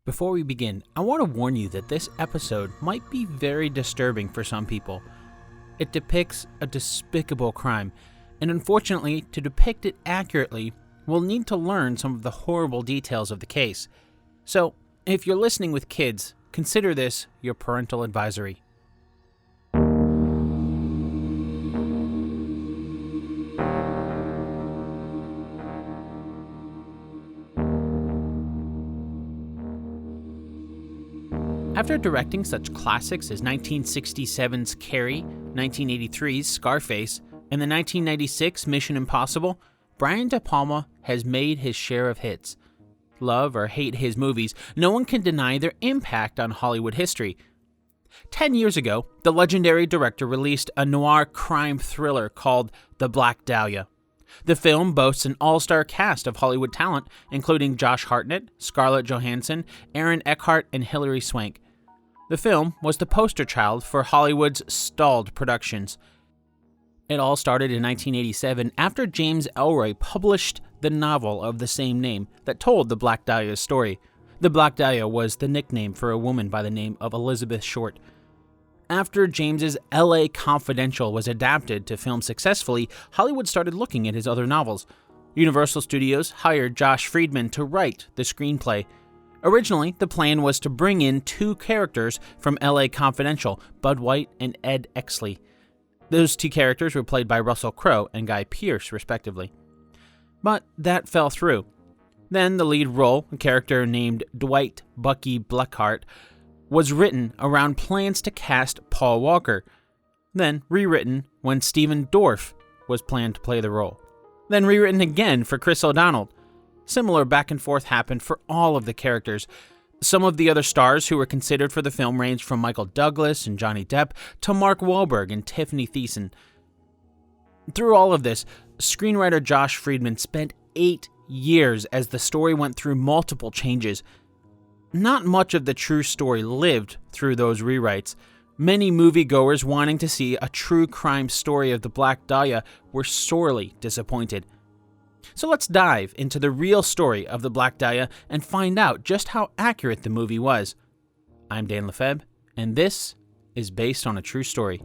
Before we begin, I want to warn you that this episode might be very disturbing for some people. It depicts a despicable crime, and unfortunately, to depict it accurately, we'll need to learn some of the horrible details of the case. So, if you're listening with kids, consider this your parental advisory. After directing such classics as 1967's Carrie, 1983's Scarface, and the 1996 Mission Impossible, Brian De Palma has made his share of hits. Love or hate his movies, no one can deny their impact on Hollywood history. 10 years ago, the legendary director released a noir crime thriller called The Black Dahlia. The film boasts an all-star cast of Hollywood talent, including Josh Hartnett, Scarlett Johansson, Aaron Eckhart, and Hilary Swank. The film was the poster child for Hollywood's stalled productions. It all started in 1987 after James Ellroy published the novel of the same name that told the Black Dahlia story. The Black Dahlia was the nickname for a woman by the name of Elizabeth Short. After James's L.A. Confidential was adapted to film successfully, Hollywood started looking at his other novels. Universal Studios hired Josh Friedman to write the screenplay. Originally, the plan was to bring in two characters from L.A. Confidential, Bud White and Ed Exley. Those two characters were played by Russell Crowe and Guy Pearce, respectively. But that fell through. Then the lead role, a character named Dwight Bucky Blackheart, was written around plans to cast Paul Walker, then rewritten when Stephen Dorff was planned to play the role, then rewritten again for Chris O'Donnell. Similar back and forth happened for all of the characters. Some of the other stars who were considered for the film ranged from Michael Douglas and Johnny Depp to Mark Wahlberg and Tiffany Thiessen. Through all of this, screenwriter Josh Friedman spent 8 years as the story went through multiple changes. Not much of the true story lived through those rewrites. Many moviegoers wanting to see a true crime story of the Black Dahlia were sorely disappointed. So let's dive into the real story of the Black Dahlia and find out just how accurate the movie was. I'm Dan Lefebvre, and this is based on a true story.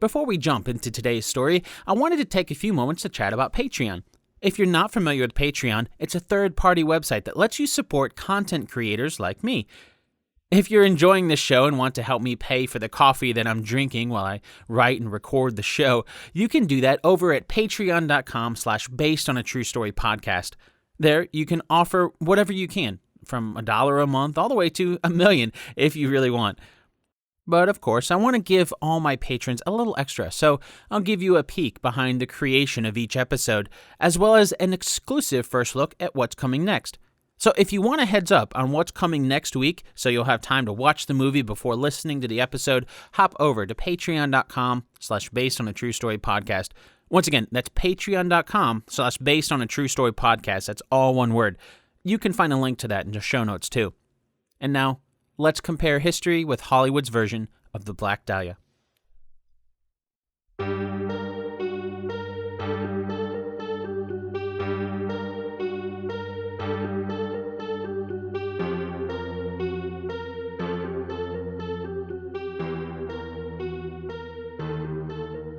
Before we jump into today's story, I wanted to take a few moments to chat about Patreon. If you're not familiar with Patreon, it's a third-party website that lets you support content creators like me. If you're enjoying this show and want to help me pay for the coffee that I'm drinking while I write and record the show, you can do that over at patreon.com/basedonatruestorypodcast. There, you can offer whatever you can, from $1 a month all the way to $1 million if you really want. But of course, I want to give all my patrons a little extra, so I'll give you a peek behind the creation of each episode, as well as an exclusive first look at what's coming next. So if you want a heads up on what's coming next week, so you'll have time to watch the movie before listening to the episode, hop over to patreon.com/basedonatruestorypodcast. Once again, that's patreon.com/basedonatruestorypodcast. That's all one word. You can find a link to that in the show notes too. And now, let's compare history with Hollywood's version of the Black Dahlia.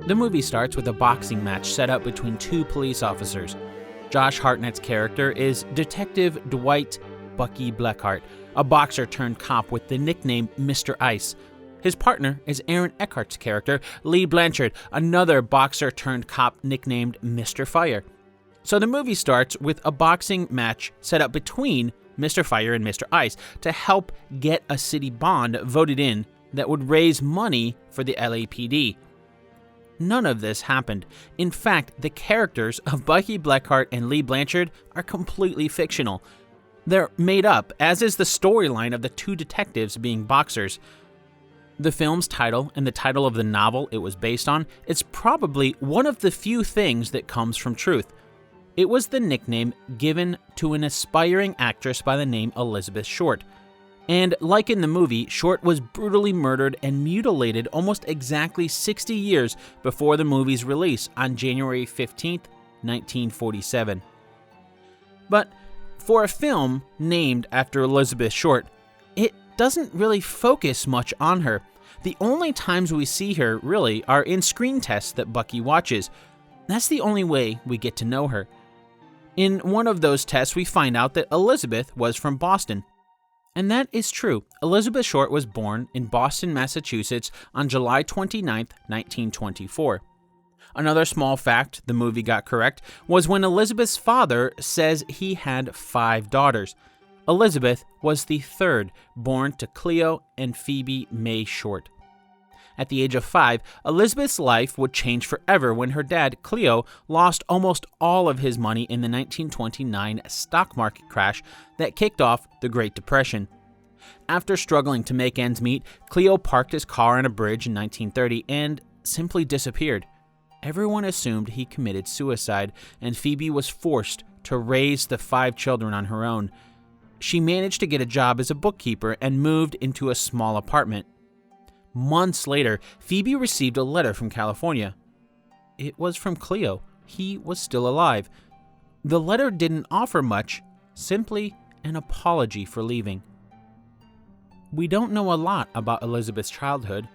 The movie starts with a boxing match set up between two police officers. Josh Hartnett's character is Detective Dwight Bucky Blackheart, a boxer turned cop with the nickname Mr. Ice. His partner is Aaron Eckhart's character, Lee Blanchard, another boxer turned cop nicknamed Mr. Fire. So the movie starts with a boxing match set up between Mr. Fire and Mr. Ice to help get a city bond voted in that would raise money for the LAPD. None of this happened. In fact, the characters of Bucky Blackheart and Lee Blanchard are completely fictional. They're made up, as is the storyline of the two detectives being boxers. The film's title and the title of the novel it was based on is probably one of the few things that comes from truth. It was the nickname given to an aspiring actress by the name Elizabeth Short. And like in the movie, Short was brutally murdered and mutilated almost exactly 60 years before the movie's release on January 15th, 1947. But for a film named after Elizabeth Short, it doesn't really focus much on her. The only times we see her, really, are in screen tests that Bucky watches. That's the only way we get to know her. In one of those tests, we find out that Elizabeth was from Boston. And that is true. Elizabeth Short was born in Boston, Massachusetts on July 29, 1924. Another small fact the movie got correct was when Elizabeth's father says he had 5 daughters. Elizabeth was the third, born to Cleo and Phoebe May Short. At the age of 5, Elizabeth's life would change forever when her dad, Cleo, lost almost all of his money in the 1929 stock market crash that kicked off the Great Depression. After struggling to make ends meet, Cleo parked his car on a bridge in 1930 and simply disappeared. Everyone assumed he committed suicide, and Phoebe was forced to raise the 5 children on her own. She managed to get a job as a bookkeeper and moved into a small apartment. Months later, Phoebe received a letter from California. It was from Cleo. He was still alive. The letter didn't offer much, simply an apology for leaving. We don't know a lot about Elizabeth's childhood.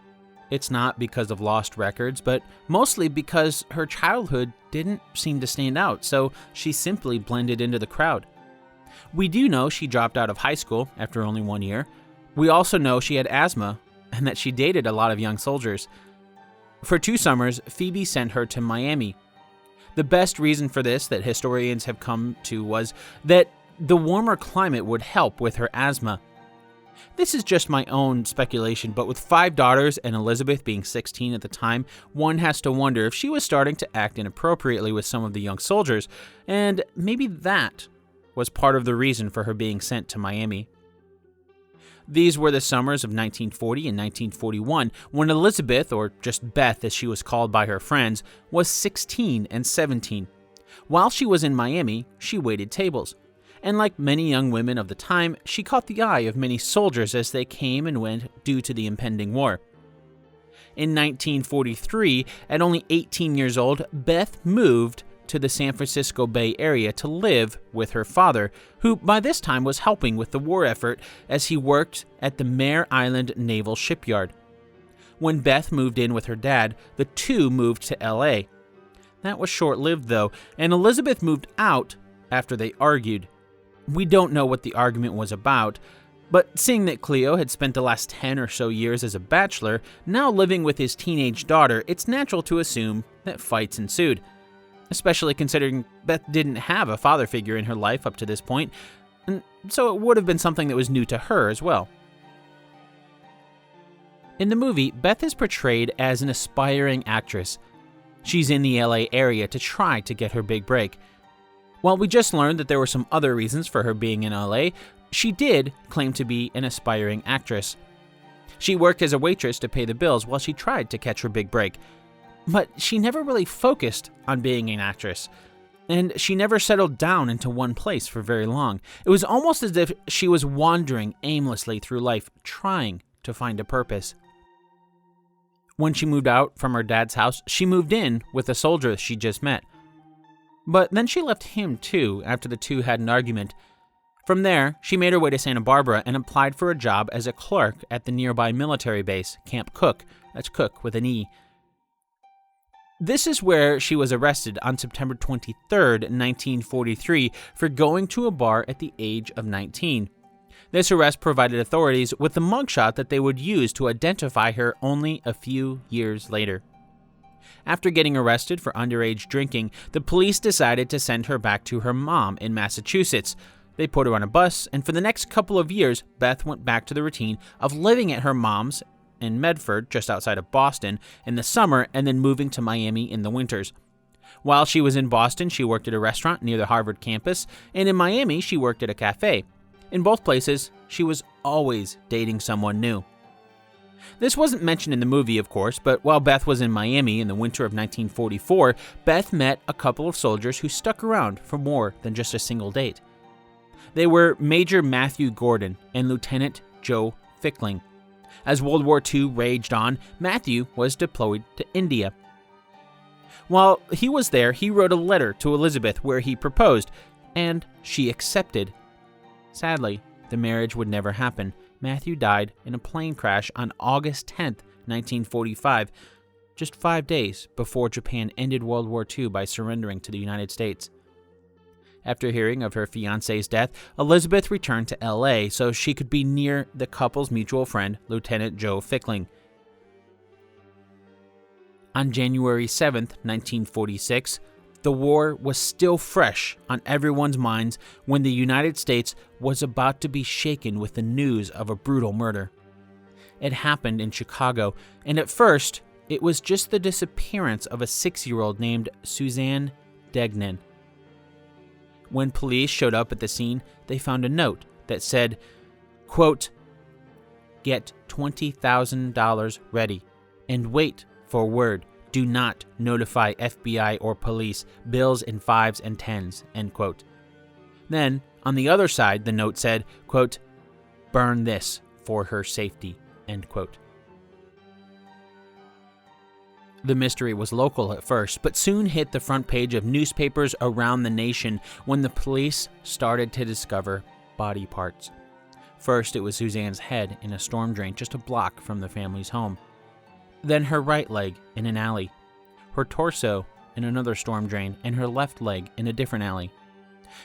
It's not because of lost records, but mostly because her childhood didn't seem to stand out, so she simply blended into the crowd. We do know she dropped out of high school after only 1 year. We also know she had asthma and that she dated a lot of young soldiers. For 2 summers, Phoebe sent her to Miami. The best reason for this that historians have come to was that the warmer climate would help with her asthma. This is just my own speculation, but with 5 daughters and Elizabeth being 16 at the time, one has to wonder if she was starting to act inappropriately with some of the young soldiers, and maybe that was part of the reason for her being sent to Miami. These were the summers of 1940 and 1941, when Elizabeth, or just Beth as she was called by her friends, was 16 and 17. While she was in Miami, she waited tables. And like many young women of the time, she caught the eye of many soldiers as they came and went due to the impending war. In 1943, at only 18 years old, Beth moved to the San Francisco Bay Area to live with her father, who by this time was helping with the war effort as he worked at the Mare Island Naval Shipyard. When Beth moved in with her dad, the two moved to LA. That was short-lived though, and Elizabeth moved out after they argued. We don't know what the argument was about, but seeing that Cleo had spent the last 10 or so years as a bachelor, now living with his teenage daughter, it's natural to assume that fights ensued. Especially considering Beth didn't have a father figure in her life up to this point, and so it would have been something that was new to her as well. In the movie, Beth is portrayed as an aspiring actress. She's in the LA area to try to get her big break. While we just learned that there were some other reasons for her being in LA, she did claim to be an aspiring actress. She worked as a waitress to pay the bills while she tried to catch her big break. But she never really focused on being an actress, and she never settled down into one place for very long. It was almost as if she was wandering aimlessly through life, trying to find a purpose. When she moved out from her dad's house, she moved in with a soldier she just met. But then she left him too after the two had an argument. From there, she made her way to Santa Barbara and applied for a job as a clerk at the nearby military base, Camp Cook. That's Cook with an E. This is where she was arrested on September 23, 1943, for going to a bar at the age of 19. This arrest provided authorities with the mugshot that they would use to identify her only a few years later. After getting arrested for underage drinking, the police decided to send her back to her mom in Massachusetts. They put her on a bus, and for the next couple of years, Beth went back to the routine of living at her mom's in Medford, just outside of Boston, in the summer, and then moving to Miami in the winters. While she was in Boston, she worked at a restaurant near the Harvard campus, and in Miami, she worked at a cafe. In both places, she was always dating someone new. This wasn't mentioned in the movie, of course, but while Beth was in Miami in the winter of 1944, Beth met a couple of soldiers who stuck around for more than just a single date. They were Major Matthew Gordon and Lieutenant Joe Fictional. As World War II raged on, Matthew was deployed to India. While he was there, he wrote a letter to Elizabeth where he proposed, and she accepted. Sadly, the marriage would never happen. Matthew died in a plane crash on August 10, 1945, just 5 days before Japan ended World War II by surrendering to the United States. After hearing of her fiancé's death, Elizabeth returned to LA so she could be near the couple's mutual friend, Lieutenant Joe Fictional. On January 7, 1946, the war was still fresh on everyone's minds when the United States was about to be shaken with the news of a brutal murder. It happened in Chicago, and at first, it was just the disappearance of a 6-year-old named Suzanne Degnan. When police showed up at the scene, they found a note that said, quote, "Get $20,000 ready and wait for word. Do not notify FBI or police. Bills in 5s and 10s, end quote. Then, on the other side, the note said, quote, "Burn this for her safety," end quote. The mystery was local at first, but soon hit the front page of newspapers around the nation when the police started to discover body parts. First, it was Suzanne's head in a storm drain just a block from the family's home. Then her right leg in an alley, her torso in another storm drain, and her left leg in a different alley.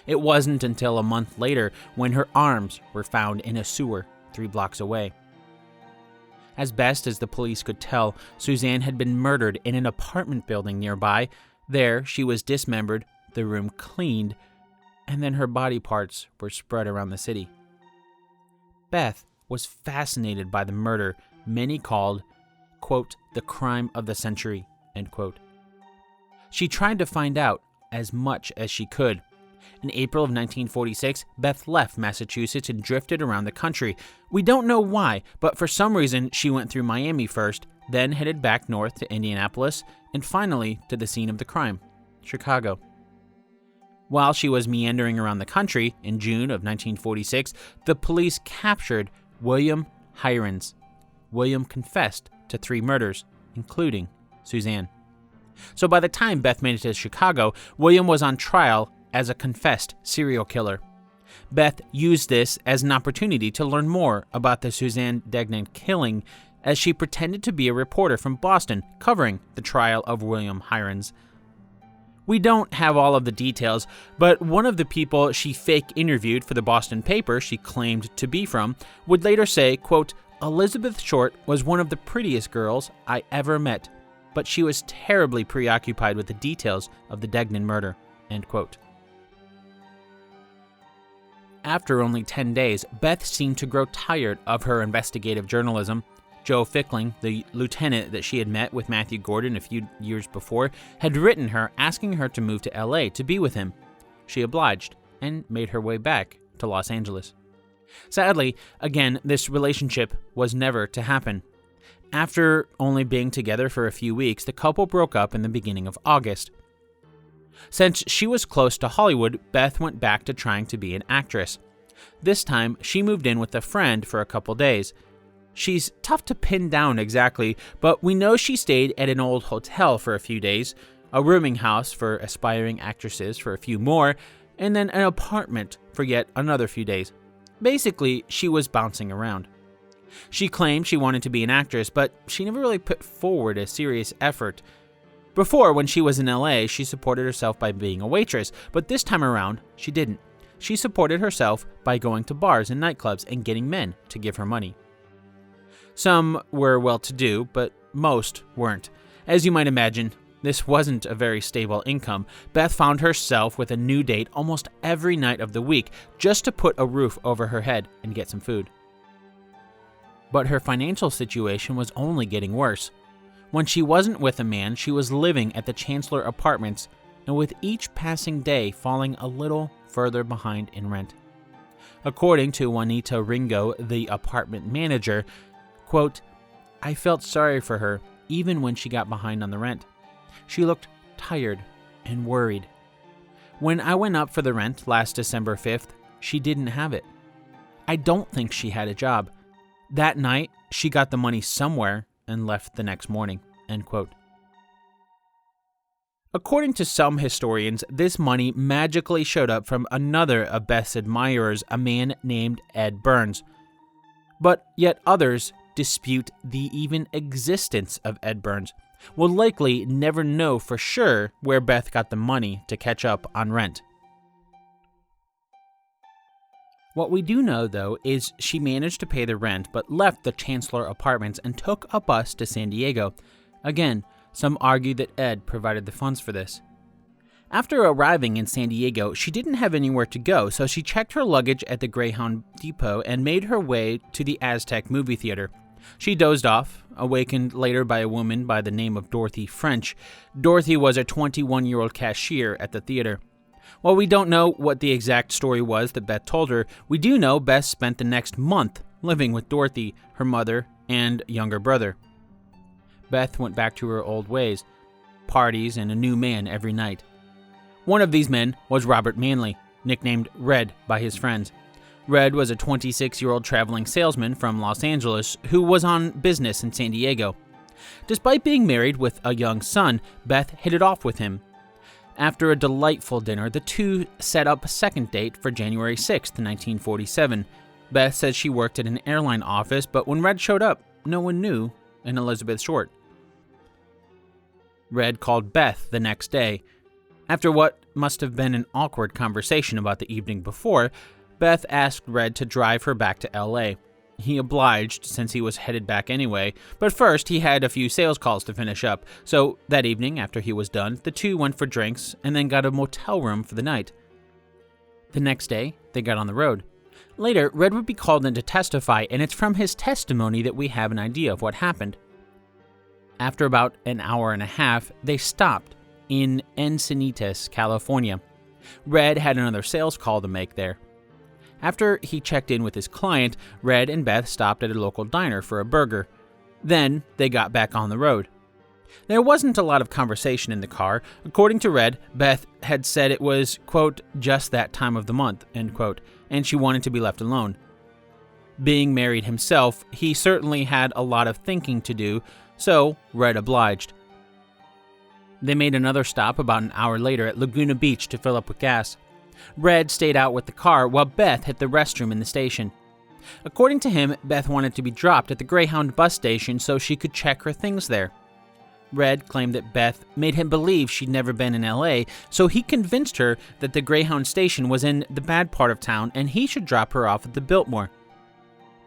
It wasn't until a month later when her arms were found in a sewer 3 blocks away. As best as the police could tell, Suzanne had been murdered in an apartment building nearby. There, she was dismembered, the room cleaned, and then her body parts were spread around the city. Beth was fascinated by the murder many called, quote, "the crime of the century," end quote. She tried to find out as much as she could. In April of 1946, Beth left Massachusetts and drifted around the country. We don't know why, but for some reason she went through Miami first, then headed back north to Indianapolis, and finally to the scene of the crime, Chicago. While she was meandering around the country, in June of 1946, the police captured William Hirons. William confessed to 3 murders, including Suzanne. So by the time Beth made it to Chicago, William was on trial as a confessed serial killer. Beth used this as an opportunity to learn more about the Suzanne Degnan killing as she pretended to be a reporter from Boston covering the trial of William Hirons. We don't have all of the details, but one of the people she fake interviewed for the Boston paper she claimed to be from would later say, quote, "Elizabeth Short was one of the prettiest girls I ever met, but she was terribly preoccupied with the details of the Degnan murder," end quote. After only 10 days, Beth seemed to grow tired of her investigative journalism. Joe Fictional, the lieutenant that she had met with Matthew Gordon a few years before, had written her asking her to move to LA to be with him. She obliged and made her way back to Los Angeles. Sadly, again, this relationship was never to happen. After only being together for a few weeks, the couple broke up in the beginning of August. Since she was close to Hollywood, Beth went back to trying to be an actress. This time, she moved in with a friend for a couple days. She's tough to pin down exactly, but we know she stayed at an old hotel for a few days, a rooming house for aspiring actresses for a few more, and then an apartment for yet another few days. Basically, she was bouncing around. She claimed she wanted to be an actress, but she never really put forward a serious effort. Before, when she was in LA, she supported herself by being a waitress, but this time around, she didn't. She supported herself by going to bars and nightclubs and getting men to give her money. Some were well-to-do, but most weren't. As you might imagine, this wasn't a very stable income. Beth found herself with a new date almost every night of the week just to put a roof over her head and get some food. But her financial situation was only getting worse. When she wasn't with a man, she was living at the Chancellor Apartments, and with each passing day falling a little further behind in rent. According to Juanita Ringo, the apartment manager, quote, "I felt sorry for her even when she got behind on the rent. She looked tired and worried. When I went up for the rent last December 5th, she didn't have it. I don't think she had a job. That night, she got the money somewhere and left the next morning, end quote. According to some historians, this money magically showed up from another of Beth's admirers, a man named Ed Burns. But yet others dispute the even existence of Ed Burns. Will likely never know for sure where Beth got the money to catch up on rent. What we do know, though, is she managed to pay the rent but left the Chancellor Apartments and took a bus to San Diego. Again, some argue that Ed provided the funds for this. After arriving in San Diego, she didn't have anywhere to go, so she checked her luggage at the Greyhound Depot and made her way to the Aztec movie theater. She dozed off, awakened later by a woman by the name of Dorothy French. Dorothy was a 21-year-old cashier at the theater. While we don't know what the exact story was that Beth told her, we do know Beth spent the next month living with Dorothy, her mother, and younger brother. Beth went back to her old ways, parties and a new man every night. One of these men was Robert Manley, nicknamed Red by his friends. Red was a 26-year-old traveling salesman from Los Angeles who was on business in San Diego. Despite being married with a young son, Beth hit it off with him. After a delightful dinner, the two set up a second date for January 6, 1947. Beth said she worked at an airline office, but when Red showed up, no one knew an Elizabeth Short. Red called Beth the next day. After what must have been an awkward conversation about the evening before, Beth asked Red to drive her back to LA. He obliged since he was headed back anyway, but first he had a few sales calls to finish up, so that evening after he was done, the two went for drinks and then got a motel room for the night. The next day, they got on the road. Later, Red would be called in to testify, and it's from his testimony that we have an idea of what happened. After about an hour and a half, they stopped in Encinitas, California. Red had another sales call to make there. After he checked in with his client, Red and Beth stopped at a local diner for a burger. Then they got back on the road. There wasn't a lot of conversation in the car. According to Red, Beth had said it was, quote, just that time of the month, end quote, and she wanted to be left alone. Being married himself, he certainly had a lot of thinking to do, so Red obliged. They made another stop about an hour later at Laguna Beach to fill up with gas. Red stayed out with the car while Beth hit the restroom in the station. According to him, Beth wanted to be dropped at the Greyhound bus station so she could check her things there. Red claimed that Beth made him believe she'd never been in LA, so he convinced her that the Greyhound station was in the bad part of town and he should drop her off at the Biltmore.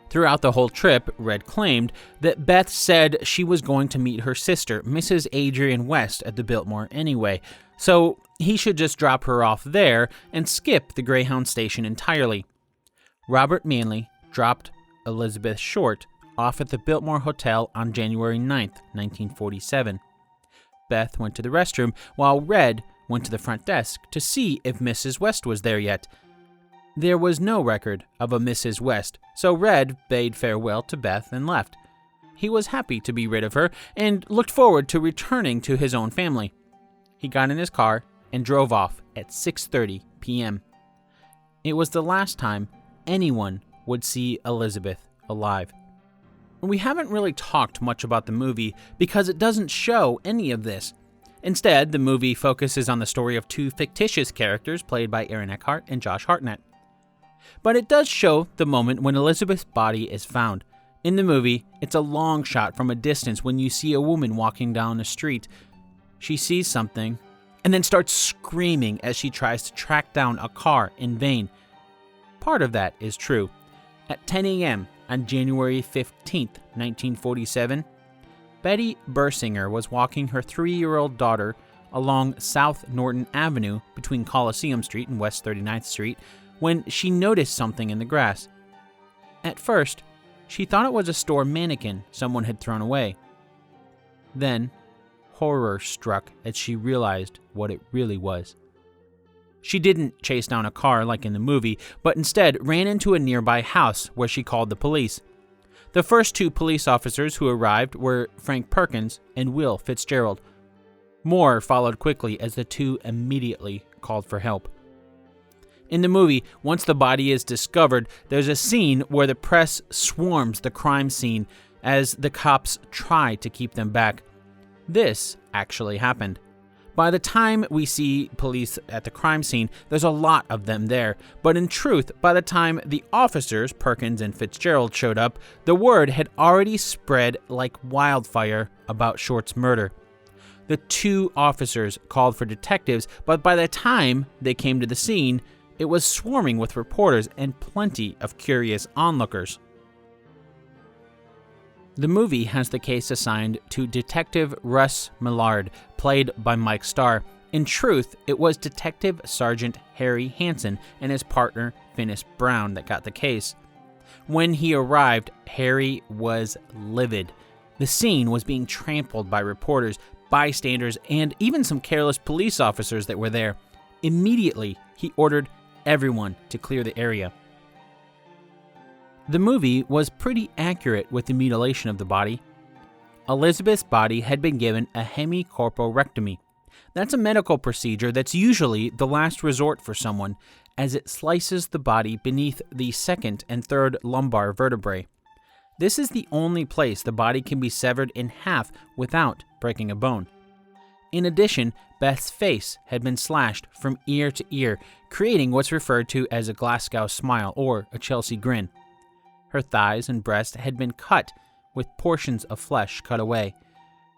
Throughout the whole trip, Red claimed that Beth said she was going to meet her sister, Mrs. Adrian West, at the Biltmore anyway, so he should just drop her off there and skip the Greyhound station entirely. Robert Manley dropped Elizabeth Short off at the Biltmore Hotel on January 9th, 1947. Beth went to the restroom while Red went to the front desk to see if Mrs. West was there yet. There was no record of a Mrs. West, so Red bade farewell to Beth and left. He was happy to be rid of her and looked forward to returning to his own family. He got in his car and drove off at 6:30 p.m. It was the last time anyone would see Elizabeth alive. We haven't really talked much about the movie because it doesn't show any of this. Instead, the movie focuses on the story of two fictitious characters played by Aaron Eckhart and Josh Hartnett. But it does show the moment when Elizabeth's body is found. In the movie, it's a long shot from a distance when you see a woman walking down the street. She sees something and then starts screaming as she tries to track down a car in vain. Part of that is true. At 10 a.m. on January 15th, 1947, Betty Bersinger was walking her 3-year-old daughter along South Norton Avenue between Coliseum Street and West 39th Street when she noticed something in the grass. At first, she thought it was a store mannequin someone had thrown away. Then, horror struck as she realized what it really was. She didn't chase down a car like in the movie, but instead ran into a nearby house where she called the police. The first two police officers who arrived were Frank Perkins and Will Fitzgerald. More followed quickly as the two immediately called for help. In the movie, once the body is discovered, there's a scene where the press swarms the crime scene as the cops try to keep them back. This actually happened. By the time we see police at the crime scene, there's a lot of them there. But in truth, by the time the officers, Perkins and Fitzgerald, showed up, the word had already spread like wildfire about Short's murder. The two officers called for detectives, but by the time they came to the scene, it was swarming with reporters and plenty of curious onlookers. The movie has the case assigned to Detective Russ Millard, played by Mike Starr. In truth, it was Detective Sergeant Harry Hansen and his partner Finis Brown that got the case. When he arrived, Harry was livid. The scene was being trampled by reporters, bystanders, and even some careless police officers that were there. Immediately, he ordered everyone to clear the area. The movie was pretty accurate with the mutilation of the body. Elizabeth's body had been given a hemicorporectomy. That's a medical procedure that's usually the last resort for someone, as it slices the body beneath the second and third lumbar vertebrae. This is the only place the body can be severed in half without breaking a bone. In addition, Beth's face had been slashed from ear to ear, creating what's referred to as a Glasgow smile or a Chelsea grin. Her thighs and breast had been cut, with portions of flesh cut away.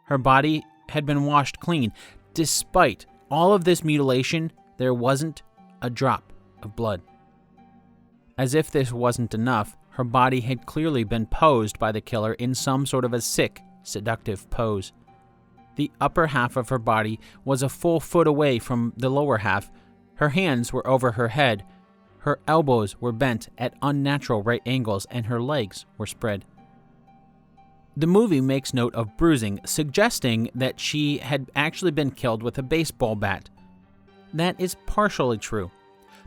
Her body had been washed clean. Despite all of this mutilation, there wasn't a drop of blood. As if this wasn't enough, her body had clearly been posed by the killer in some sort of a sick, seductive pose. The upper half of her body was a full foot away from the lower half. Her hands were over her head. Her elbows were bent at unnatural right angles, and her legs were spread. The movie makes note of bruising, suggesting that she had actually been killed with a baseball bat. That is partially true.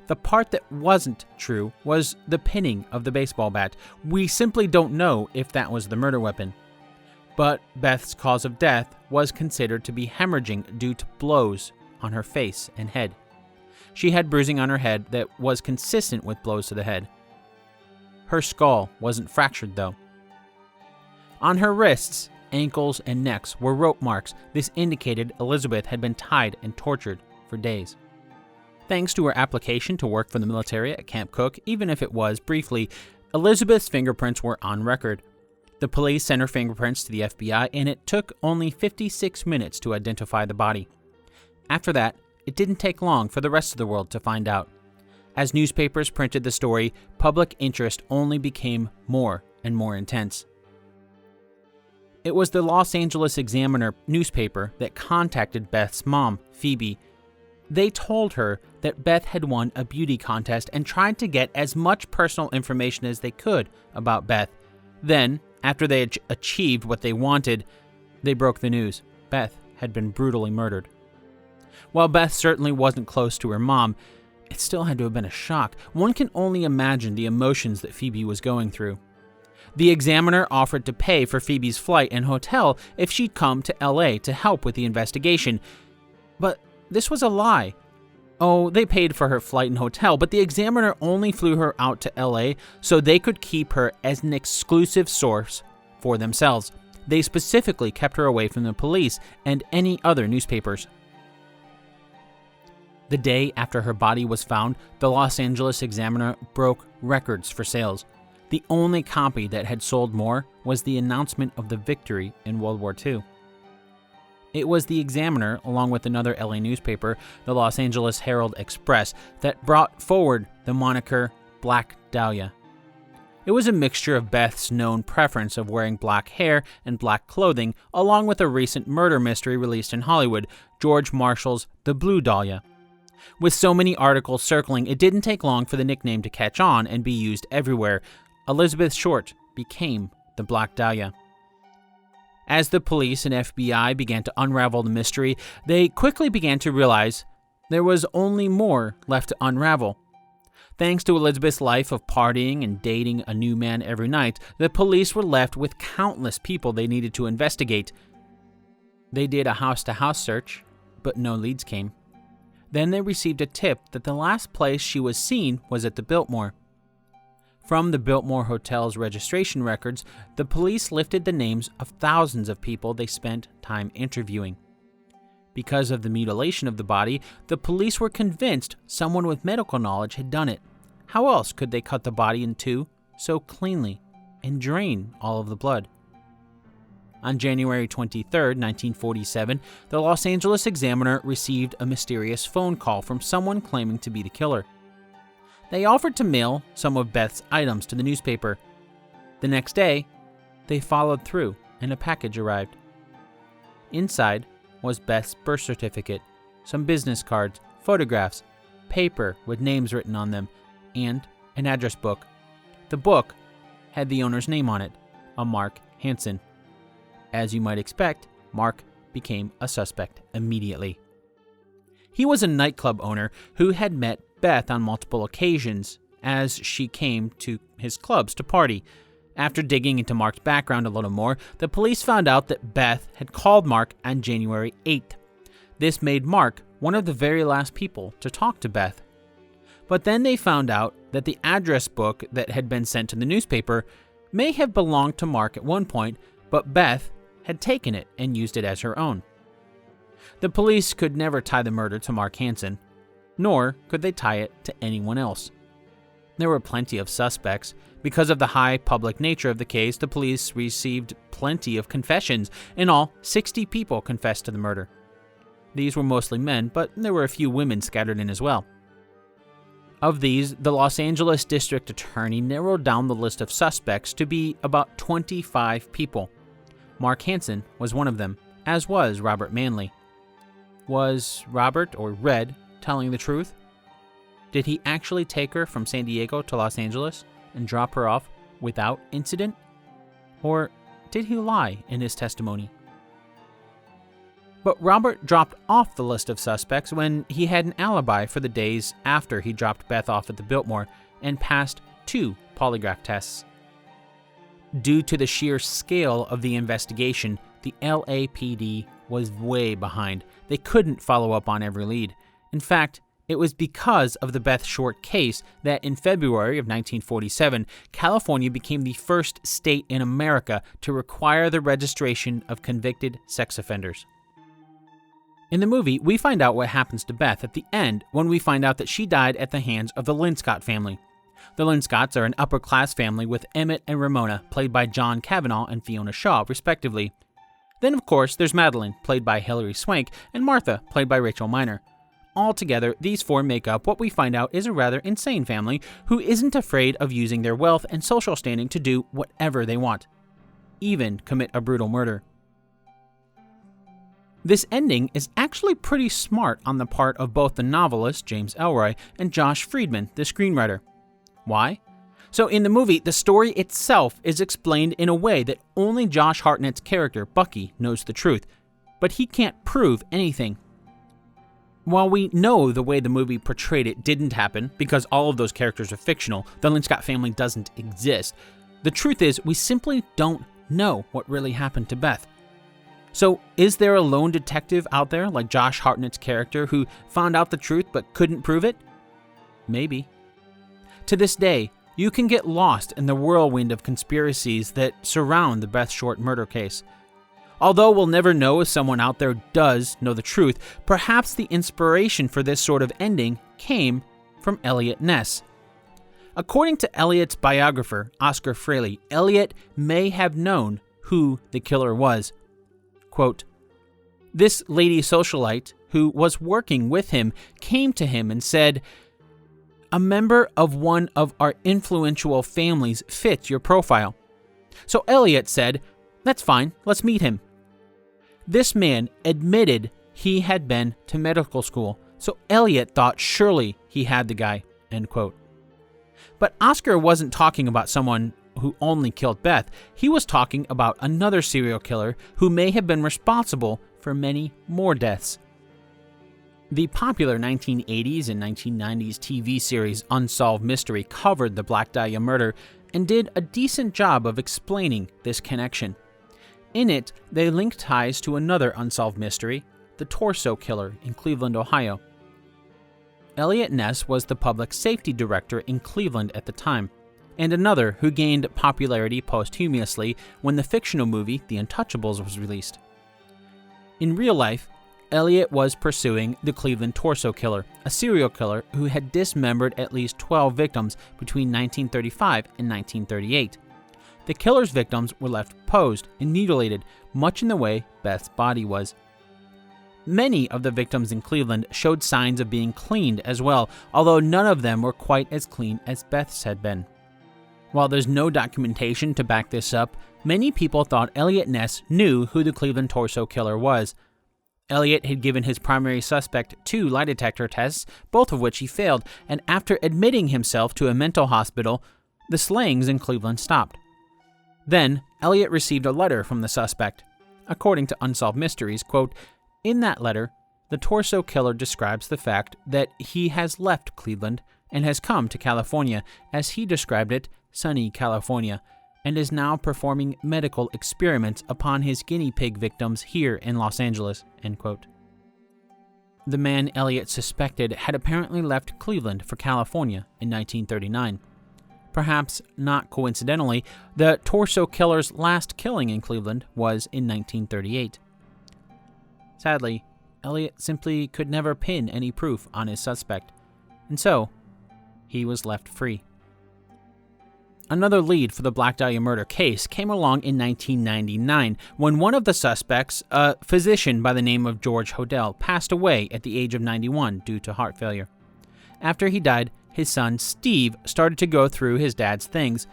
The part that wasn't true was the pinning of the baseball bat. We simply don't know if that was the murder weapon. But Beth's cause of death was considered to be hemorrhaging due to blows on her face and head. She had bruising on her head that was consistent with blows to the head. Her skull wasn't fractured, though. On her wrists, ankles, and necks were rope marks. This indicated Elizabeth had been tied and tortured for days. Thanks to her application to work for the military at Camp Cook, even if it was briefly, Elizabeth's fingerprints were on record. The police sent her fingerprints to the FBI, and it took only 56 minutes to identify the body. After that, it didn't take long for the rest of the world to find out. As newspapers printed the story, public interest only became more and more intense. It was the Los Angeles Examiner newspaper that contacted Beth's mom, Phoebe. They told her that Beth had won a beauty contest and tried to get as much personal information as they could about Beth. Then, after they had achieved what they wanted, they broke the news. Beth had been brutally murdered. While Beth certainly wasn't close to her mom, it still had to have been a shock. One can only imagine the emotions that Phoebe was going through. The Examiner offered to pay for Phoebe's flight and hotel if she'd come to LA to help with the investigation. But this was a lie. Oh, they paid for her flight and hotel, but the Examiner only flew her out to LA so they could keep her as an exclusive source for themselves. They specifically kept her away from the police and any other newspapers. The day after her body was found, the Los Angeles Examiner broke records for sales. The only copy that had sold more was the announcement of the victory in World War II. It was the Examiner, along with another LA newspaper, the Los Angeles Herald-Express, that brought forward the moniker Black Dahlia. It was a mixture of Beth's known preference of wearing black hair and black clothing, along with a recent murder mystery released in Hollywood, George Marshall's The Blue Dahlia. With so many articles circling, it didn't take long for the nickname to catch on and be used everywhere. Elizabeth Short became the Black Dahlia. As the police and FBI began to unravel the mystery, they quickly began to realize there was only more left to unravel. Thanks to Elizabeth's life of partying and dating a new man every night, the police were left with countless people they needed to investigate. They did a house-to-house search, but no leads came. Then they received a tip that the last place she was seen was at the Biltmore. From the Biltmore Hotel's registration records, the police lifted the names of thousands of people they spent time interviewing. Because of the mutilation of the body, the police were convinced someone with medical knowledge had done it. How else could they cut the body in two so cleanly and drain all of the blood? On January 23, 1947, the Los Angeles Examiner received a mysterious phone call from someone claiming to be the killer. They offered to mail some of Beth's items to the newspaper. The next day, they followed through and a package arrived. Inside was Beth's birth certificate, some business cards, photographs, paper with names written on them, and an address book. The book had the owner's name on it, a Mark Hansen. As you might expect, Mark became a suspect immediately. He was a nightclub owner who had met Beth on multiple occasions as she came to his clubs to party. After digging into Mark's background a little more, the police found out that Beth had called Mark on January 8th. This made Mark one of the very last people to talk to Beth. But then they found out that the address book that had been sent to the newspaper may have belonged to Mark at one point, but Beth had taken it and used it as her own. The police could never tie the murder to Mark Hansen, nor could they tie it to anyone else. There were plenty of suspects. Because of the high public nature of the case, the police received plenty of confessions. In all, 60 people confessed to the murder. These were mostly men, but there were a few women scattered in as well. Of these, the Los Angeles District Attorney narrowed down the list of suspects to be about 25 people. Mark Hansen was one of them, as was Robert Manley. Was Robert, or Red, telling the truth? Did he actually take her from San Diego to Los Angeles and drop her off without incident? Or did he lie in his testimony? But Robert dropped off the list of suspects when he had an alibi for the days after he dropped Beth off at the Biltmore and passed 2 polygraph tests. Due to the sheer scale of the investigation, the LAPD was way behind. They couldn't follow up on every lead. In fact, it was because of the Beth Short case that in February of 1947, California became the first state in America to require the registration of convicted sex offenders. In the movie, we find out what happens to Beth at the end when we find out that she died at the hands of the Linscott family. The Linscotts are an upper-class family with Emmett and Ramona, played by John Cavanaugh and Fiona Shaw, respectively. Then, of course, there's Madeline, played by Hilary Swank, and Martha, played by Rachel Miner. Altogether, these 4 make up what we find out is a rather insane family who isn't afraid of using their wealth and social standing to do whatever they want, even commit a brutal murder. This ending is actually pretty smart on the part of both the novelist, James Ellroy, and Josh Friedman, the screenwriter. Why? So in the movie, the story itself is explained in a way that only Josh Hartnett's character, Bucky, knows the truth, but he can't prove anything. While we know the way the movie portrayed it didn't happen, because all of those characters are fictional, the Linscott family doesn't exist, the truth is we simply don't know what really happened to Beth. So is there a lone detective out there like Josh Hartnett's character who found out the truth but couldn't prove it? Maybe. To this day, you can get lost in the whirlwind of conspiracies that surround the Beth Short murder case. Although we'll never know if someone out there does know the truth, perhaps the inspiration for this sort of ending came from Eliot Ness. According to Eliot's biographer, Oscar Fraley, Eliot may have known who the killer was. Quote, "This lady socialite who was working with him came to him and said, 'A member of one of our influential families fits your profile.' So Eliot said, 'That's fine, let's meet him.' This man admitted he had been to medical school, so Eliot thought surely he had the guy." End quote. But Oscar wasn't talking about someone who only killed Beth. He was talking about another serial killer who may have been responsible for many more deaths. The popular 1980s and 1990s TV series Unsolved Mystery covered the Black Dahlia murder and did a decent job of explaining this connection. In it, they linked ties to another unsolved mystery, the Torso Killer in Cleveland, Ohio. Elliot Ness was the public safety director in Cleveland at the time, and another who gained popularity posthumously when the fictional movie The Untouchables was released. In real life, Elliot was pursuing the Cleveland Torso Killer, a serial killer who had dismembered at least 12 victims between 1935 and 1938. The killer's victims were left posed and mutilated, much in the way Beth's body was. Many of the victims in Cleveland showed signs of being cleaned as well, although none of them were quite as clean as Beth's had been. While there's no documentation to back this up, many people thought Elliot Ness knew who the Cleveland Torso Killer was. Elliot had given his primary suspect 2 lie detector tests, both of which he failed, and after admitting himself to a mental hospital, the slayings in Cleveland stopped. Then, Elliot received a letter from the suspect. According to Unsolved Mysteries, quote, "In that letter, the Torso Killer describes the fact that he has left Cleveland and has come to California, as he described it, sunny California, and is now performing medical experiments upon his guinea pig victims here in Los Angeles," end quote. The man Elliot suspected had apparently left Cleveland for California in 1939. Perhaps not coincidentally, the Torso Killer's last killing in Cleveland was in 1938. Sadly, Elliot simply could never pin any proof on his suspect, and so he was left free. Another lead for the Black Dahlia murder case came along in 1999 when one of the suspects, a physician by the name of George Hodel, passed away at the age of 91 due to heart failure. After he died, his son Steve started to go through his dad's things.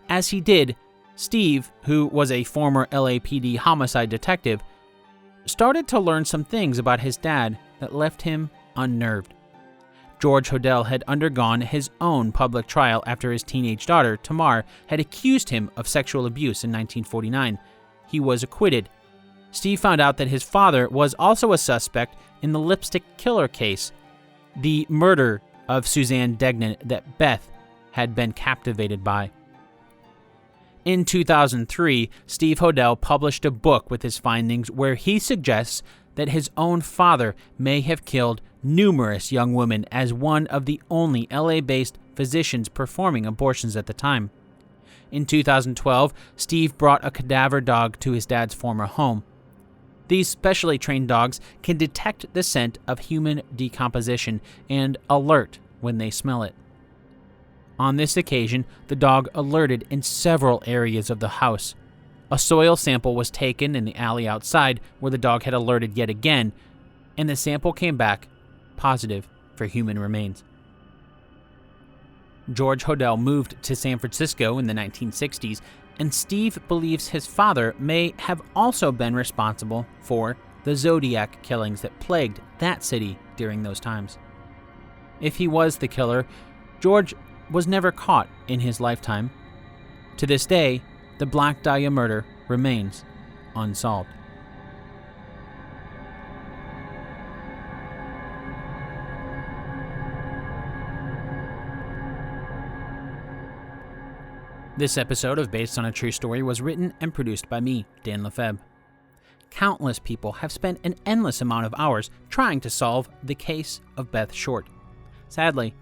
As he did, Steve, who was a former LAPD homicide detective, started to learn some things about his dad that left him unnerved. George Hodel had undergone his own public trial after his teenage daughter, Tamar, had accused him of sexual abuse in 1949. He was acquitted. Steve found out that his father was also a suspect in the lipstick killer case, the murder of Suzanne Degnan that Beth had been captivated by. In 2003, Steve Hodel published a book with his findings where he suggests that his own father may have killed numerous young women as one of the only LA-based physicians performing abortions at the time. In 2012, Steve brought a cadaver dog to his dad's former home. These specially trained dogs can detect the scent of human decomposition and alert when they smell it. On this occasion, the dog alerted in several areas of the house. A soil sample was taken in the alley outside where the dog had alerted yet again, and the sample came back positive for human remains. George Hodel moved to San Francisco in the 1960s, and Steve believes his father may have also been responsible for the Zodiac killings that plagued that city during those times. If he was the killer, George was never caught in his lifetime. To this day, the Black Dahlia murder remains unsolved. This episode of Based on a True Story was written and produced by me, Dan Lefebvre. Countless people have spent an endless amount of hours trying to solve the case of Beth Short. Sadly,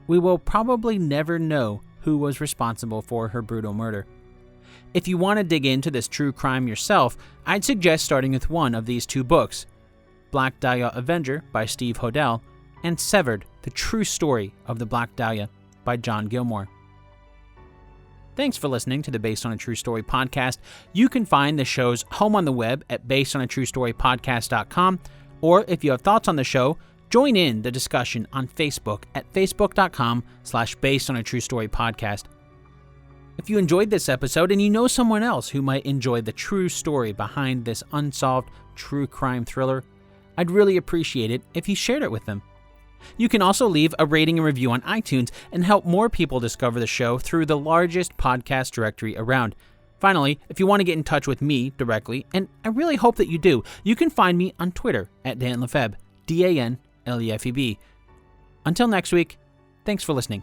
we will probably never know who was responsible for her brutal murder. If you want to dig into this true crime yourself, I'd suggest starting with one of these 2 books, Black Dahlia Avenger by Steve Hodel, and Severed, The True Story of the Black Dahlia by John Gilmore. Thanks for listening to the Based on a True Story podcast. You can find the show's home on the web at basedonatruestorypodcast.com, or if you have thoughts on the show, join in the discussion on Facebook at facebook.com/basedonatruestorypodcast. If you enjoyed this episode and you know someone else who might enjoy the true story behind this unsolved true crime thriller, I'd really appreciate it if you shared it with them. You can also leave a rating and review on iTunes and help more people discover the show through the largest podcast directory around. Finally, if you want to get in touch with me directly, and I really hope that you do, you can find me on Twitter at Dan Lefebvre, DanLefeb. Until next week, thanks for listening.